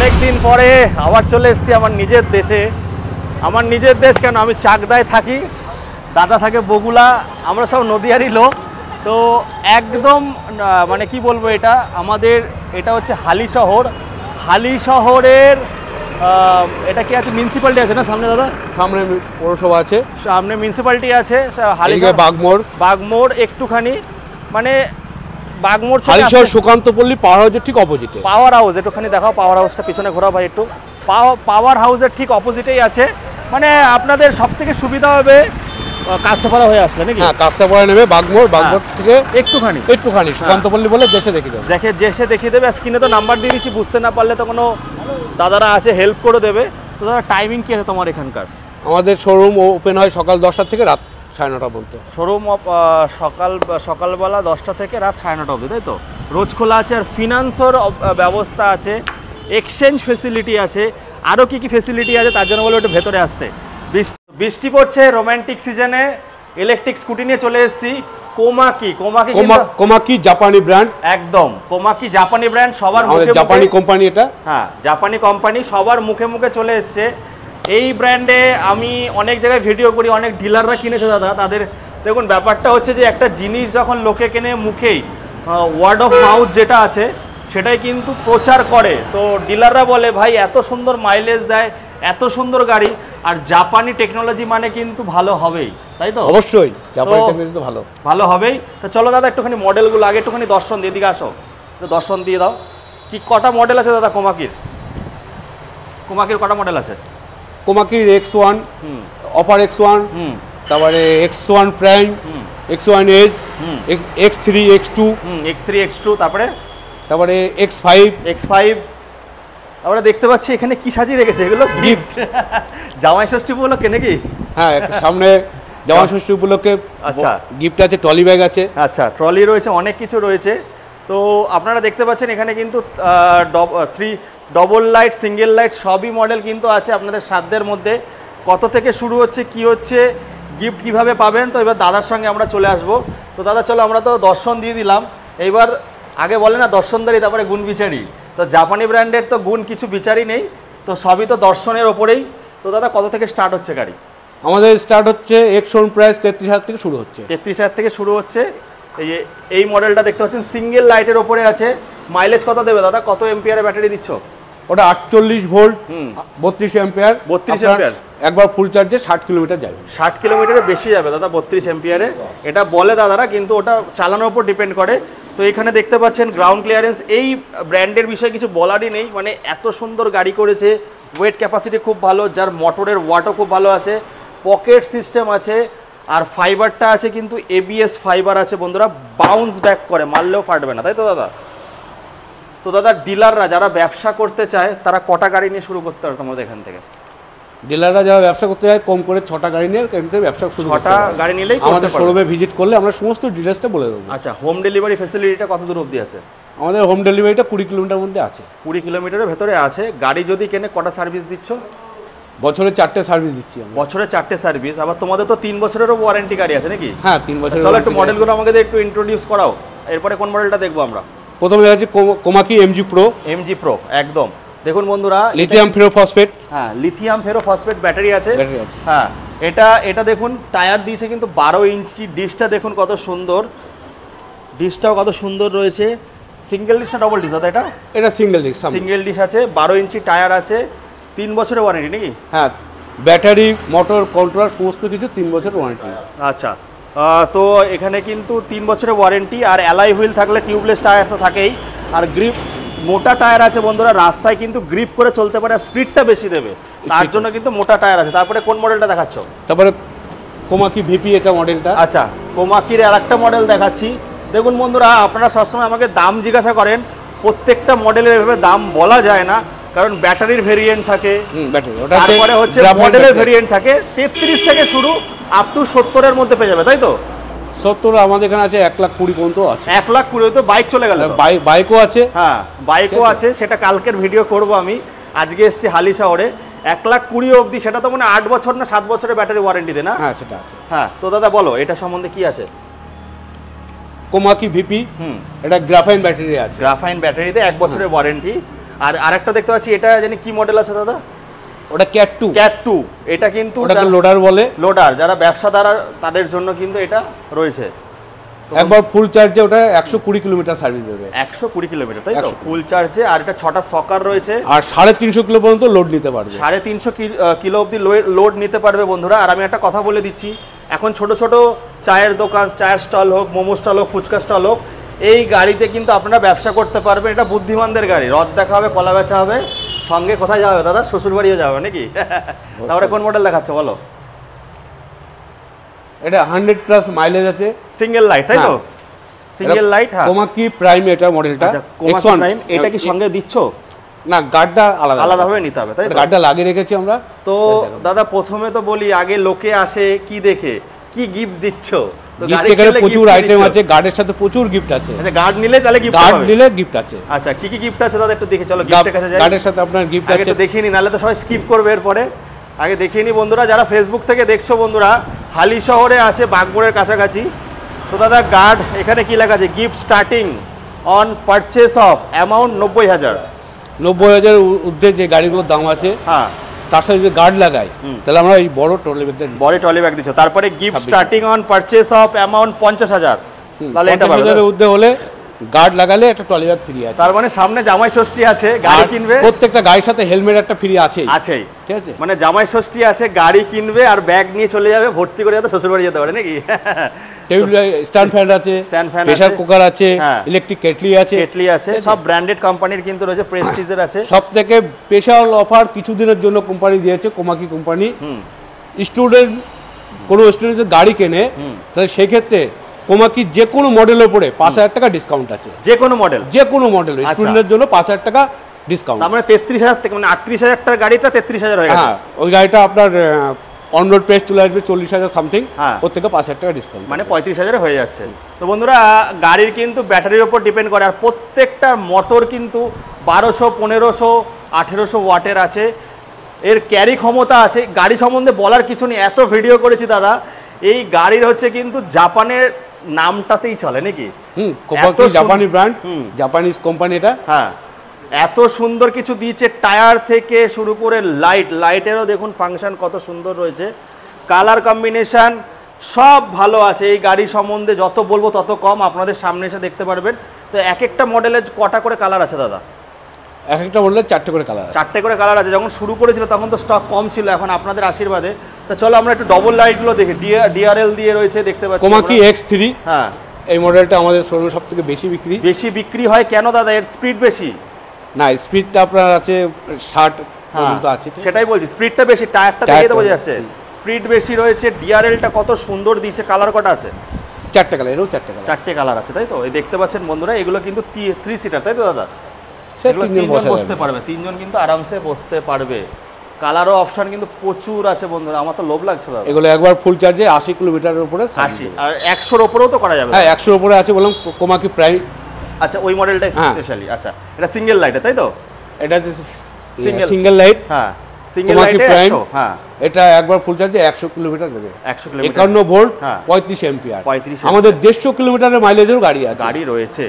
অনেক দিন পরে আবার চলে এসেছি আমার নিজের দেশে। আমার নিজের দেশ কেন, আমি চাকদায় থাকি, দাদা থাকে বগুলা, আমরা সব নদিয়ারই লোক। তো একদম মানে কি বলবো, এটা আমাদের, এটা হচ্ছে হালি শহর। হালি শহরের এটা কি আছে, মিউনিসিপ্যালিটি আছে না সামনে দাদা? সামনে পৌরসভা আছে, সামনে মিউনিসিপ্যালিটি আছে। বাগমোড় একটুখানি, মানে বাগমোড় হালিশহর সুকান্তপল্লী পাওয়ার হাউসের ঠিক অপোজিটে। পাওয়ার হাউস একটুখানি দেখাও, পাওয়ার হাউসটা পিছনে ঘোরাও ভাই একটু। পাওয়ার হাউসের ঠিক অপোজিটেই আছে। মানে আপনাদের সব থেকে সুবিধা হবে কাছাপাড়া হয়ে আসলে নাকি? হ্যাঁ, কাছাপাড়া নেবে বাগমোড় থেকে একটুখানি সুকান্তপল্লী বলে দেশে দেখিয়ে দেবে। দেশে দেখিয়ে দেবে। স্ক্রিনে তো নাম্বার দিয়ে দিচ্ছি, বুঝতে না পারলে তো কোনো দাদারা আছে, হেল্প করে দেবে। তো দাদা টাইমিং কি আছে তোমার এখানকার? আমাদের শোরুম ওপেন হয় সকাল 10টা থেকে রাত 9:30 পর্যন্ত। শোরুম সকালবেলা 10টা থেকে রাত 9:30 অবধি, তাই তো? রোজ খোলা আছে। আর ফিনান্সের ব্যবস্থা আছে, এক্সচেঞ্জ ফেসিলিটি আছে, আরও কি কি ফেসিলিটি আছে তার জন্য বলে একটু ভেতরে আসতে। বৃষ্টি পড়ছে, রোমান্টিক সিজনে ইলেকট্রিক স্কুটি নিয়ে চলে এসেছি। কোমাকি জাপানি ব্র্যান্ড, একদম কোমাকি জাপানি ব্র্যান্ড, সবার মুখে, জাপানি কোম্পানি এটা। হ্যাঁ, জাপানি কোম্পানি, সবার মুখে মুখে চলে এসছে। এই ব্র্যান্ডে আমি অনেক জায়গায় ভিডিও করি, অনেক ডিলাররা কিনেছে দাদা। তাদের দেখুন ব্যাপারটা হচ্ছে যে একটা জিনিস যখন লোকে কেনে, মুখেই ওয়ার্ড অফ মাউথ যেটা আছে সেটাই কিন্তু প্রচার করে। তো ডিলাররা বলে ভাই এত সুন্দর মাইলেজ দেয়, এত সুন্দর গাড়ি, আর জাপানি টেকনোলজি মানে কিন্তু ভালো হবেই, তাই তো? অবশ্যই জাপানি টেকনোলজি তো ভালো হবেই। তো চলো দাদা একটুখানি মডেলগুলো আগে একটুখানি দর্শন দিয়ে, দিকে আসো, তো দর্শন দিয়ে দাও। কি কটা মডেল আছে দাদা কোমাকির কটা মডেল আছে? কোমাকির X1, অপার X1, তারপরে X1 prime, X1 age, X3, X2, তারপরে X5। আমরা দেখতে পাচ্ছি এখানে কি সাজিয়ে রেখেছে, এগুলো গিফট জামাই ষষ্ঠী উপলক্ষে নাকি? হ্যাঁ, সামনে জামাই ষষ্ঠী উপলক্ষে আচ্ছা গিফট আছে, ট্রলি ব্যাগ আছে। আচ্ছা, ট্রলি রয়েছে, অনেক কিছু রয়েছে। তো আপনারা দেখতে পাচ্ছেন এখানে কিন্তু 3 ডবল লাইট, সিঙ্গেল লাইট সবই মডেল কিন্তু আছে আপনাদের সাধ্যের মধ্যে। কত থেকে শুরু হচ্ছে, কি হচ্ছে, গিফট কিভাবে পাবেন, তো এবার দাদার সঙ্গে আমরা চলে আসব। তো দাদা চলো, আমরা তো দর্শন দিয়ে দিলাম, এইবার আগে বলে না দর্শনদারি তারপরে গুণ বিচারি। তো জাপানি ব্র্যান্ডের তো গুণ কিছু বিচারই নেই, তো সবই তো দর্শনের ওপরেই। তো দাদা কত থেকে স্টার্ট হচ্ছে গাড়ি? আমাদের স্টার্ট হচ্ছে X1 প্রাইস 33,000 থেকে শুরু হচ্ছে। 33,000 থেকে শুরু হচ্ছে। এই মডেলটা দেখতে পাচ্ছেন সিঙ্গেল লাইটের ওপরে আছে। মাইলেজ কত দেবে দাদা? কত এম্পিয়ারের ব্যাটারি দিচ্ছ? ওটা 48 ভোল্ট, 32 এম্পিয়ার। 32 এম্পিয়ার একবার ফুল চার্জে 60 কিলোমিটার যাবে। 60 কিলোমিটারের বেশি যাবে দাদা 32 এম্পিয়ারে, এটা বলে দাদারা, কিন্তু ওটা চালানোর উপর ডিপেন্ড করে। তো এখানে দেখতে পাচ্ছেন গ্রাউন্ড ক্লিয়ারেন্স। এই ব্র্যান্ডের বিষয়ে কিছু বলারই নেই, মানে এত সুন্দর গাড়ি করেছে। ওয়েট ক্যাপাসিটি খুব ভালো, যার মোটরের ওয়াটও খুব ভালো আছে, পকেট সিস্টেম আছে, আর ফাইবারটা আছে কিন্তু ABS ফাইবার আছে বন্ধুরা, বাউন্স ব্যাক করে, মারলেও ফাটবে না, তাই তো দাদা? তো দাদা ডিলাররা যারা ব্যবসা করতে চায় তারা কটা গাড়ি নিয়ে শুরু করতে পারে তোমাদের এখান থেকে? ডিলাররা যারা ব্যবসা করতে চায় কম করে 6টা গাড়ি নিয়ে এখান ব্যবসা শুরু করতে পারে। 6টা গাড়ি নিলেই আমাদের শোরুমে ভিজিট করলে আমরা সমস্ত ডিটেইলসটা বলে দেবো। আচ্ছা, হোম ডেলিভারি ফ্যাসিলিটিটা কত দূর অবধি আছে? আমাদের হোম ডেলিভারিটা 20 কিলোমিটার মধ্যে আছে। 20 কিলোমিটারের ভেতরে আছে। গাড়ি যদি কেনে কটা সার্ভিস দিচ্ছ? বছরে 4টে সার্ভিস দিচ্ছি আমরা। বছরে 4টে সার্ভিস। আবার তোমাদের তো 3 বছরেরও ওয়ারেন্টি গাড়ি আছে নাকি? হ্যাঁ, 3 বছরের। চলো একটু মডেলগুলো আমাকে একটু ইন্ট্রোডিউস করাও, এরপরে কোন মডেলটা দেখবো আমরা? প্রথমে আছে কোমাকি MG Pro। একদম দেখুন বন্ধুরা, লিথিয়াম ফেরোফসফেট। হ্যাঁ, লিথিয়াম ফেরোফসফেট ব্যাটারি আছে। হ্যাঁ, এটা দেখুন টায়ার দিয়েছে কিন্তু 12 ইঞ্চি। ডিশটা দেখুন কত সুন্দর, ডিশটাও কত সুন্দর রয়েছে। সিঙ্গেল ডিশ না ডবল ডিশ দাদা? এটা সিঙ্গেল ডিশ আছে, 12 ইঞ্চি টায়ার আছে, 3 বছরের ওয়ারেন্টি নাকি? হ্যাঁ, ব্যাটারি, মোটর, কন্ট্রোলার সমস্ত কিছু 3 বছরের ওয়ারেন্টি। আচ্ছা, তো এখানে কিন্তু 3 বছরের ওয়ারেন্টি। আর অ্যালয় হুইল থাকলে, টিউবলেস টায়ার তো থাকেই, আর গ্রিপ মোটা টায়ার আছে বন্ধুরা। রাস্তায় কিন্তু গ্রিপ করে চলতে পারে, স্পিডটা বেশি দেবে, তার জন্য কিন্তু মোটা টায়ার আছে। তারপরে কোন মডেলটা দেখাচ্ছ? তারপরে কোমাকি VP, এটা মডেলটা। আচ্ছা, কোমাকির আরেকটা মডেল দেখাচ্ছি। দেখুন বন্ধুরা, আপনারা সবসময় আমাকে দাম জিজ্ঞাসা করেন, প্রত্যেকটা মডেলের এভাবে দাম বলা যায় না, কারণ ব্যাটারির ভেরিয়েন্ট থাকে, তারপরে হচ্ছে মডেলের ভেরিয়েন্ট থাকে। 33 থেকে শুরু আপ টু 70-এর মধ্যে পেয়ে যাবে, তাই তো? 70 আমাদের এখানে আছে, 1,20,000 পর্যন্ত আছে। 1,20,000 তো বাইক চলে গেল। বাইকও আছে। হ্যাঁ, বাইকও আছে, সেটা কালকের ভিডিও করব আমি। আজকে এসেছি হালি শহরে। 1,20,000 অবধি, সেটা তো মানে 8 বছর না 7 বছরের ব্যাটারি ওয়ারেন্টি দেয় না? হ্যাঁ, সেটা আছে। হ্যাঁ, তো দাদা বলো এটা সম্বন্ধে কি আছে? কোমাকি VP, এটা গ্রাফাইন ব্যাটারি আছে। গ্রাফাইন ব্যাটারিতে 1 বছরের ওয়ারেন্টি। আর আরেকটা দেখতে পাচ্ছি, এটা জানি কি মডেল আছে দাদা? ওটা ক্যাট 2। ক্যাট 2, এটা কিন্তু ওটাকে লোডার বলে। লোডার যারা ব্যবসাদার তাদের জন্য কিন্তু এটা রয়েছে। একবার ফুল চার্জে ওটা 120 কিলোমিটার সার্ভিস দেবে। 120 কিলোমিটার, তাই তো? ফুল চার্জে। আর এটা 6টা সকার রয়েছে, আর 350 কিলো পর্যন্ত লোড নিতে পারবে। 350 কিলো অবধি লোড নিতে পারবে বন্ধুরা। আর আমি একটা কথা বলে দিচ্ছি, এখন ছোট ছোট চায়ের দোকান, চায়ের স্টল হোক, মোমো স্টল হোক, ফুচকা স্টল হোক, এই গাড়িতে কিন্তু আপনারা ব্যবসা করতে পারবেন। এটা বুদ্ধিমানদের গাড়ি, রথ দেখা হবে, কলা বেচা হবে, সঙ্গে কোথায় যাবে দাদা? শ্বশুর বাড়িও যাবে নাকি? তারপরে কোন মডেল দেখাচ্ছে বলো? এটা 100+ মাইলেজ আছে, সিঙ্গেল লাইট, তাই তো? Single light. হ্যাঁ, কোমাকি প্রাইম এটা মডেলটা। X1 prime. এটা কি সঙ্গে দিচ্ছ না? গার্ডটা আলাদাভাবে নিতে হবে, তাই তো? গার্ডটা লাগিয়ে রেখেছি আমরা। তো দাদা প্রথমে তো বলি, আগে লোকে আসে কি দেখে, কি গিফট দিচ্ছ? এখানে প্রচুর আইটেম আছে, গার্ডের সাথে প্রচুর গিফট আছে। আচ্ছা, গার্ড নিলে তাহলে গিফট হবে? গার্ড নিলে গিফট আছে। আচ্ছা, কি কি গিফট আছে দাদা একটু দেখে চলো, গিফটের কাছে যাই। গার্ডের সাথে আপনার গিফট আছে, আগে তো দেখিয়ে নি, নাহলে তো সবাই স্কিপ করবে এরপরে। আগে দেখিয়ে নি বন্ধুরা, যারা ফেসবুক থেকে দেখছো বন্ধুরা, হালি শহরে আছে, বাগমোড়ের কাছাকাছি। তো দাদা গার্ড এখানে কি লেখা আছে? Gift starting on purchase of amount 90,000। 90,000 ঊর্ধ্বে যে গাড়িগুলোর দাম আছে, হ্যাঁ, তার সাথে যদি গার্ড লাগাই তাহলে আমরা এই বড় ট্রলি ব্যাগ দিচ্ছ। তারপরে gift starting on purchase of amount 50,000, তাহলে এটা 50,000 ঊর্ধ্বে হলে গার্ড লাগালে একটা ট্রলি ব্যাগ ফ্রি আছে। তার মানে সামনে জামাই ষষ্ঠী আছে, গাড়ি কিনবে, প্রত্যেকটা গাড়ির সাথে হেলমেট একটা ফ্রি আছেই। ঠিক আছে, মানে জামাই ষষ্ঠী আছে, গাড়ি কিনবে আর ব্যাগ নিয়ে চলে যাবে, ভর্তি করে যাতে শ্বশুর বাড়ি যেতে পারে নাকি? টেবিল স্ট্যান্ড ফ্যান আছে, প্রেসার কুকার আছে, ইলেকট্রিক কেটলি আছে, সব ব্র্যান্ডেড কোম্পানির কিন্তু রয়েছে, প্রেস্টিজের আছে। সবথেকে স্পেশাল অফার কিছুদিনের জন্য কোম্পানি দিয়েছে, কোমাকি কোম্পানি। স্টুডেন্ট কোনো স্টুডেন্ট গাড়ি কেনে তাহলে সেক্ষেত্রে কোমাকি যে কোনো মডেলের উপরে 5,000 টাকা ডিসকাউন্ট আছে। যে কোনো মডেল স্টুডেন্টের জন্য 5,000 টাকা ডিসকাউন্ট। তার মানে 33,000 থেকে, মানে 38,000 টাকার গাড়িটা 33,000 হয়ে গেছে। হ্যাঁ, ওই গাড়িটা আপনার অন রোড প্রাইস চলে আসবে 40,000 সামথিং, ওর থেকে 5,000 টাকা ডিসকাউন্ট, মানে 35,000 হয়ে যাচ্ছে। তো বন্ধুরা গাড়ির কিন্তু ব্যাটারির উপর ডিপেন্ড করে, আর প্রত্যেকটা মোটর কিন্তু 1200, 1500, 1800 ওয়াটের আছে, এর ক্যারি ক্ষমতা আছে। গাড়ি সম্বন্ধে বলার কিছু নেই, এত ভিডিও করেছি দাদা। এই গাড়ির হচ্ছে কিন্তু জাপানের নামটাতেই চলে নাকি? কোমাকি জাপানি ব্র্যান্ড, জাপানিজ কোম্পানি এটা। হ্যাঁ, এত সুন্দর কিছু দিয়েছে, টায়ার থেকে শুরু করে লাইটেরও দেখুন ফাংশন কত সুন্দর রয়েছে, কালার কম্বিনেশন সব ভালো আছে। এই গাড়ি সম্বন্ধে যত বলবো তত কম, আপনাদের সামনে এসে দেখতে পারবেন। তো এক একটা মডেলের কটা করে কালার আছে দাদা? এক একটা মডেলের 4টে করে কালার আছে। 4টে করে কালার আছে। যখন শুরু করেছিল তখন তো স্টক কম ছিল, এখন আপনাদের আশীর্বাদে। তো চলো আমরা একটু ডবল লাইটগুলো দেখি, ডিআরএল দিয়ে রয়েছে, দেখতে পাচ্ছি কোমাকি X3। হ্যাঁ, এই মডেলটা আমাদের শোরুমে সবথেকে বেশি বিক্রি হয়। কেন দাদা? এর স্পিড বেশি? না, স্পিডটা আপনার আছে 60 পর্যন্ত আছে, সেটাই বলছি, স্পিডটা বেশি, টায়ারটা দেখে তো বোঝা যাচ্ছে স্পিড বেশি রয়েছে। ডিআরএলটা কত সুন্দর দিয়েছে, কালার কটা আছে? 4টে কালার, এরও 4টে কালার আছে, তাই তো? এই দেখতে পাচ্ছেন বন্ধুরা, এগুলো কিন্তু 3 সিটার, তাই তো দাদা? তিনজন বসতে পারবে, তিনজন কিন্তু আরামসে বসতে পারবে। কালারও অপশন কিন্তু প্রচুর আছে বন্ধুরা, আমার তো লোভ লাগছে দাদা। এগুলো একবার ফুল চার্জে 80 কিলোমিটারের উপরে, 80 আর 100-র উপরেও তো করা যাবে। হ্যাঁ, 100-র উপরে আছে বললাম কোমাকি প্রাইম। আচ্ছা, ওই মডেলটা স্পেশালি। আচ্ছা, এটা সিঙ্গেল লাইটে, তাই তো? এটা সিঙ্গেল লাইট। হ্যাঁ, সিঙ্গেল লাইটে 100। হ্যাঁ, এটা একবার ফুল চার্জে 100 কিলোমিটার দেবে। 100 কিলোমিটার, 51 ভোল্ট, 35 অ্যাম্পিয়ার। আমাদের 150 কিলোমিটারের মাইলেজের গাড়ি রয়েছে।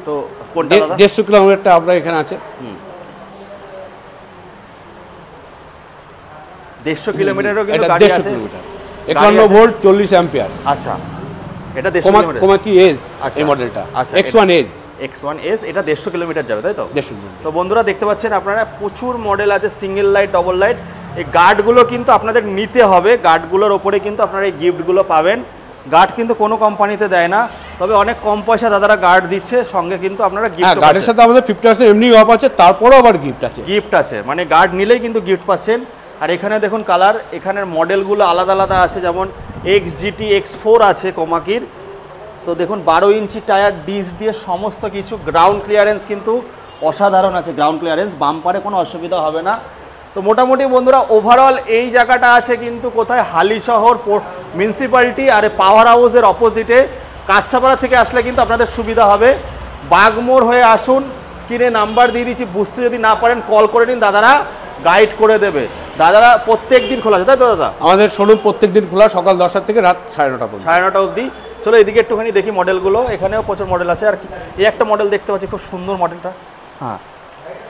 তো কোনটা দাদা? 150 কিলোমিটারটা আপনার এখানে আছে। 150 কিলোমিটারও কিন্তু গাড়ি আছে। 51 ভোল্ট, 40 অ্যাম্পিয়ার। আচ্ছা, এটা 150 কিলোমিটার। কোমাকি এজ এই মডেলটা। আচ্ছা, X1 এজ, এটা 150 কিলোমিটার যাবে, তাই তো? 150 কিলোমিটার। তো বন্ধুরা দেখতে পাচ্ছেন আপনারা, প্রচুর মডেল আছে, সিঙ্গেল লাইট, ডবল লাইট। এই গার্ডগুলো কিন্তু আপনাদের নিতে হবে, গার্ডগুলোর ওপরে কিন্তু আপনারা এই গিফটগুলো পাবেন। গার্ড কিন্তু কোনো কোম্পানিতে দেয় না, তবে অনেক কম পয়সা দাদারা গার্ড দিচ্ছে, সঙ্গে কিন্তু আপনারা গিফট। গার্ডের সাথে আমাদের 50% এমনি অফ আছে, তারপরও আবার গিফট আছে, মানে গার্ড নিলেই কিন্তু গিফট পাচ্ছেন। আর এখানে দেখুন কালার, এখানের মডেলগুলো আলাদা আলাদা আছে, যেমন XGT X4 আছে কোমাকির। তো দেখুন 12 ইঞ্চি টায়ার, ডিস্ক দিয়ে সমস্ত কিছু, গ্রাউন্ড ক্লিয়ারেন্স কিন্তু অসাধারণ আছে, গ্রাউন্ড ক্লিয়ারেন্স, বাম্পারে কোনো অসুবিধা হবে না। তো মোটামুটি বন্ধুরা ওভারঅল এই জায়গাটা আছে কিন্তু কোথায়? হালিশহর মিউনিসিপ্যালিটি আর পাওয়ার হাউসের অপোজিটে। কাছাপাড়া থেকে আসলে কিন্তু আপনাদের সুবিধা হবে, বাগমোড় হয়ে আসুন, স্ক্রিনে নাম্বার দিয়ে দিচ্ছি, বুঝতে যদি না পারেন কল করে নিন, দাদারা গাইড করে দেবে। দাদারা প্রত্যেক দিন খোলা আছে, তাই তো দাদা? আমাদের শোরুম প্রত্যেক দিন খোলা, সকাল 10টা থেকে রাত 9:30 পর্যন্ত, 9:30 অবধি। চলো এদিকে একটুখানি দেখি মডেলগুলো, এখানেও প্রচুর মডেল আছে। আর এই একটা মডেল দেখতে পাচ্ছি, খুব সুন্দর মডেলটা। হ্যাঁ,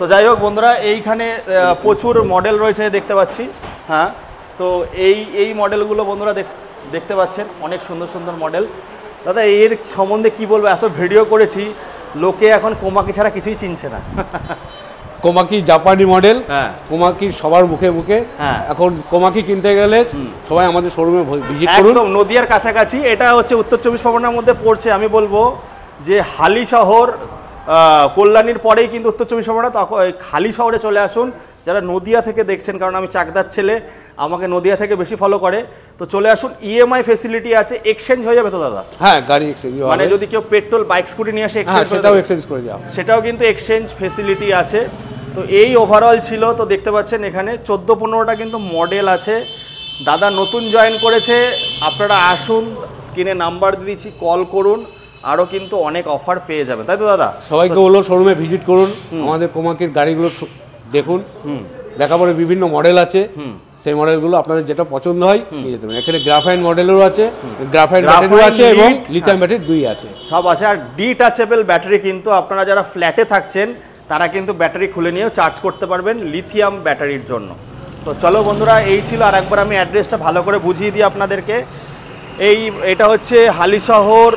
তো যাই হোক বন্ধুরা, এইখানে প্রচুর মডেল রয়েছে দেখতে পাচ্ছি। হ্যাঁ, তো এই মডেলগুলো বন্ধুরা দেখতে পাচ্ছেন, অনেক সুন্দর সুন্দর মডেল। দাদা এর সম্বন্ধে কি বলবো, এত ভিডিও করেছি, লোকে এখন কোমাকি ছাড়া কিছুই চিনছে না। কোমাকি জাপানি মডেল, হ্যাঁ, কোমাকি সবার মুখে মুখে। হ্যাঁ, এখন কোমাকি কিনতে গেলে সবাই আমাদের শোরুমে ভিজিট করুন। একদম নদিয়ার কাছাকাছি, এটা হচ্ছে উত্তর চব্বিশ পরগনার মধ্যে পড়ছে। আমি বলবো যে হালি শহর, কল্যাণীর পরেই কিন্তু উত্তর চব্বিশ পরগনা, তখন হালি শহরে চলে আসুন যারা নদিয়া থেকে দেখছেন, কারণ আমি চাকদার ছেলে, আমাকে নদিয়া থেকে বেশি ফলো করে। তো চলে আসুন, ইএমআই ফেসিলিটি আছে, এক্সচেঞ্জ হয়ে যাবে তো দাদা? হ্যাঁ, গাড়ি এক্সচেঞ্জ মানে যদি কেউ পেট্রোল বাইক স্কুটি নিয়ে আসে, সেটাও এক্সচেঞ্জ করে দেওয়া, সেটাও কিন্তু এক্সচেঞ্জ ফেসিলিটি আছে। তো এই ওভারঅল ছিল। তো দেখতে পাচ্ছেন এখানে 14-15টা কিন্তু মডেল আছে। দাদা নতুন জয়েন করেছে, আপনারা আসুন, স্ক্রিনে নাম্বার দিয়ে দিচ্ছি, কল করুন, আরও কিন্তু অনেক অফার পেয়ে যাবেন, তাই তো দাদা? সবাইকে বললো শোরুমে ভিজিট করুন, আমাদের কোমাকির গাড়িগুলো দেখুন, দেখা পরে বিভিন্ন মডেল আছে, সেই মডেলগুলো আপনাদের যেটা পছন্দ হয় নিয়ে যেতে পারেন। এখানে গ্রাফাইন মডেলেরও আছে, গ্রাফাইন ব্যাটারিও আছে এবং লিথিয়াম ব্যাটারি দুই আছে, সব আছে। আর ডিটাচেবল ব্যাটারি, কিন্তু আপনারা যারা ফ্ল্যাটে থাকছেন তারা কিন্তু ব্যাটারি খুলে নিয়েও চার্জ করতে পারবেন লিথিয়াম ব্যাটারির জন্য। তো চলো বন্ধুরা, এই ছিল। আর একবার আমি অ্যাড্রেসটা ভালো করে বুঝিয়ে দিই আপনাদেরকে। এটা হচ্ছে হালিশহর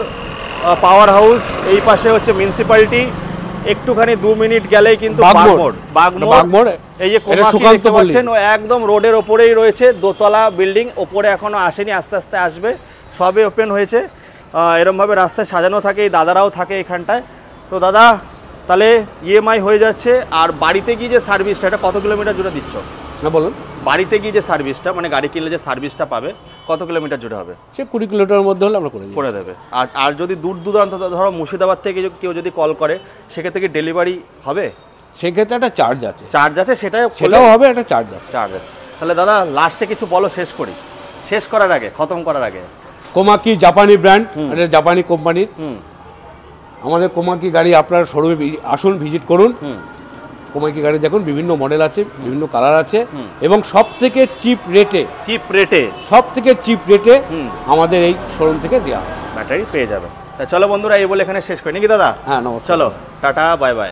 পাওয়ার হাউস, এই পাশে হচ্ছে মিউনিসিপ্যালিটি, একটুখানি 2 মিনিট গেলেই কিন্তু বাগমোড়। এই যে কোমাকি দেখতে পাচ্ছেন, ও একদম রোডের ওপরেই রয়েছে, দোতলা বিল্ডিং, ওপরে এখনো আসেনি, আস্তে আস্তে আসবে, সবে ওপেন হয়েছে। এরমভাবে রাস্তায় সাজানো থাকে, এই দাদারাও থাকে এখানটায়। তো দাদা তাহলে ইএমআই হয়ে যাচ্ছে। আর বাড়িতে গিয়ে যে সার্ভিসটা, এটা কত কিলোমিটার জুড়ে দিচ্ছ? হ্যাঁ বলুন। বাড়িতে গিয়ে যে সার্ভিসটা, মানে গাড়ি কিনলে যে সার্ভিসটা পাবে, কত কিলোমিটার জুড়ে হবে? সে 20 কিলোমিটারের মধ্যে হলে আমরা করে দেবে। আর যদি দূর দূরান্ত, ধরো মুর্শিদাবাদ থেকে কেউ যদি কল করে, সেক্ষেত্রে কি ডেলিভারি হবে? সেক্ষেত্রে একটা চার্জ আছে, সেটাও হবে, একটা চার্জ আছে। তাহলে দাদা লাস্টে কিছু বলো, শেষ করার আগে, খতম করার আগে। কোমাকি জাপানি ব্র্যান্ড, এটা জাপানি কোম্পানির। আমাদের কোমাকি গাড়ি আপনার শোরুমে আসুন, ভিজিট করুন। কোমাকি গাড়ি দেখুন, বিভিন্ন মডেল আছে, বিভিন্ন কালার আছে, এবং সব থেকে চিপ রেটে আমাদের এই শোরুম থেকে দেওয়া ব্যাটারি পেয়ে যাবে। চলো বন্ধুরা, এই বলে এখানে শেষ করি নাকি দাদা? হ্যাঁ, নমস্কার। চলো, টাটা, বাই বাই।